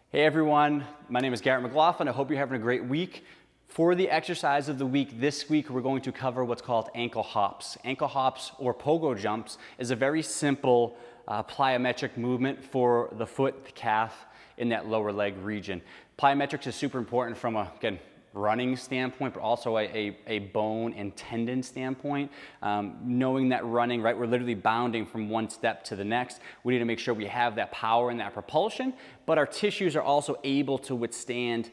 Hey everyone, my name is Garrett McLaughlin. I hope you're having a great week. For the exercise of the week, this week we're going to cover what's called ankle hops. Ankle hops or pogo jumps is a very simple plyometric movement for the foot, the calf, in that lower leg region. Plyometrics is super important from a, again, running standpoint, but also a bone and tendon standpoint. Knowing that running, right, we're literally bounding from one step to the next. We need to make sure we have that power and that propulsion, but our tissues are also able to withstand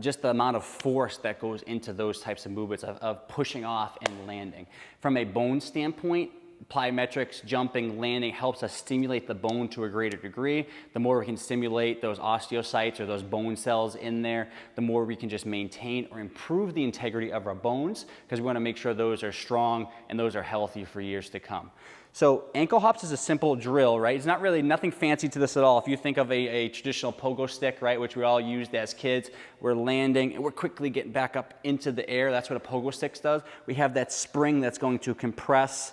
just the amount of force that goes into those types of movements of pushing off and landing. From a bone standpoint, plyometrics, jumping, landing helps us stimulate the bone to a greater degree. The more we can stimulate those osteocytes or those bone cells in there, the more we can just maintain or improve the integrity of our bones, because we want to make sure those are strong and those are healthy for years to come. So ankle hops is a simple drill, right? It's not really nothing fancy to this at all. If you think of a traditional pogo stick, right, which we all used as kids, we're landing and we're quickly getting back up into the air. That's what a pogo stick does. We have that spring that's going to compress,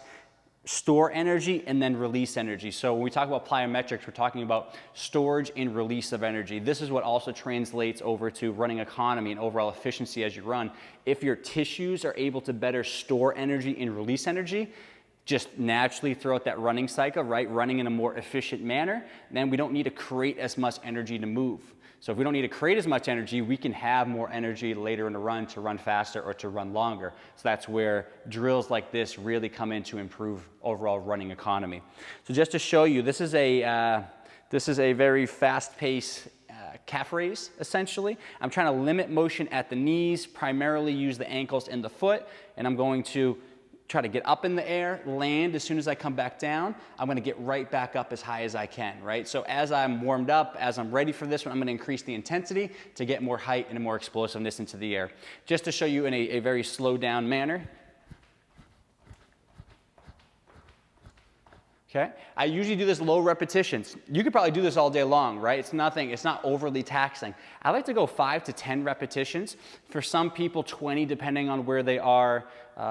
store energy, and then release energy. So when we talk about plyometrics, we're talking about storage and release of energy. This is what also translates over to running economy and overall efficiency as you run. If your tissues are able to better store energy and release energy, just naturally throughout that running cycle, right, running in a more efficient manner, then we don't need to create as much energy to move. So if we don't need to create as much energy, we can have more energy later in the run to run faster or to run longer. So that's where drills like this really come in to improve overall running economy. So just to show you, this is a very fast-paced calf raise, essentially. I'm trying to limit motion at the knees, primarily use the ankles and the foot, and I'm going to try to get up in the air, land. As soon as I come back down, I'm gonna get right back up as high as I can, right? So as I'm warmed up, as I'm ready for this one, I'm gonna increase the intensity to get more height and more explosiveness into the air. Just to show you in a very slowed down manner. Okay? I usually do this low repetitions. You could probably do this all day long, right? It's not overly taxing. I like to go 5 to 10 repetitions. For some people, 20, depending on where they are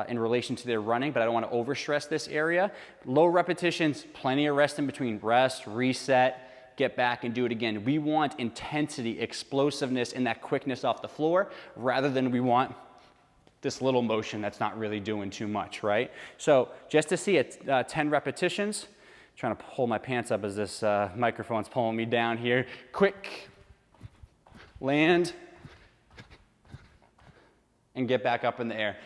in relation to their running, but I don't want to overstress this area. Low repetitions, plenty of rest in between. Rest, reset, get back and do it again. We want intensity, explosiveness, and that quickness off the floor, rather than we want this little motion that's not really doing too much, right? So just to see it, 10 repetitions. Trying to pull my pants up as this microphone's pulling me down here. Quick, land, and get back up in the air.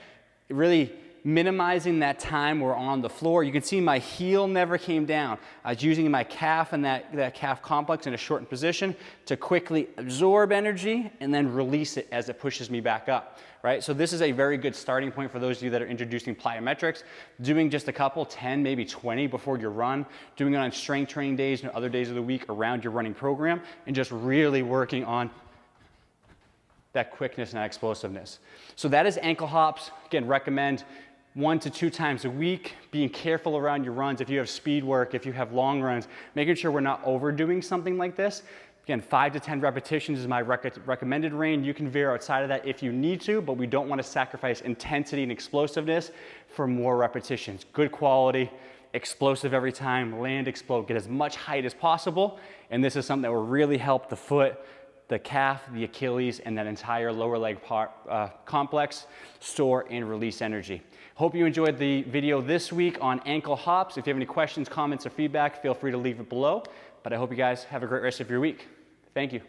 Really minimizing that time we're on the floor. You can see my heel never came down. I was using my calf and that calf complex in a shortened position to quickly absorb energy and then release it as it pushes me back up, right? So this is a very good starting point for those of you that are introducing plyometrics. Doing just a couple, 10, maybe 20 before your run, doing it on strength training days and other days of the week around your running program, and just really working on that quickness and that explosiveness. So that is ankle hops. Again, recommend 1 to 2 times a week, being careful around your runs. If you have speed work, if you have long runs, making sure we're not overdoing something like this. Again, 5 to 10 repetitions is my recommended range. You can veer outside of that if you need to, but we don't want to sacrifice intensity and explosiveness for more repetitions. Good quality, explosive every time, land, explode, get as much height as possible. And this is something that will really help the foot, the calf, the Achilles, and that entire lower leg complex store and release energy. Hope you enjoyed the video this week on ankle hops. If you have any questions, comments, or feedback, feel free to leave it below. But I hope you guys have a great rest of your week. Thank you.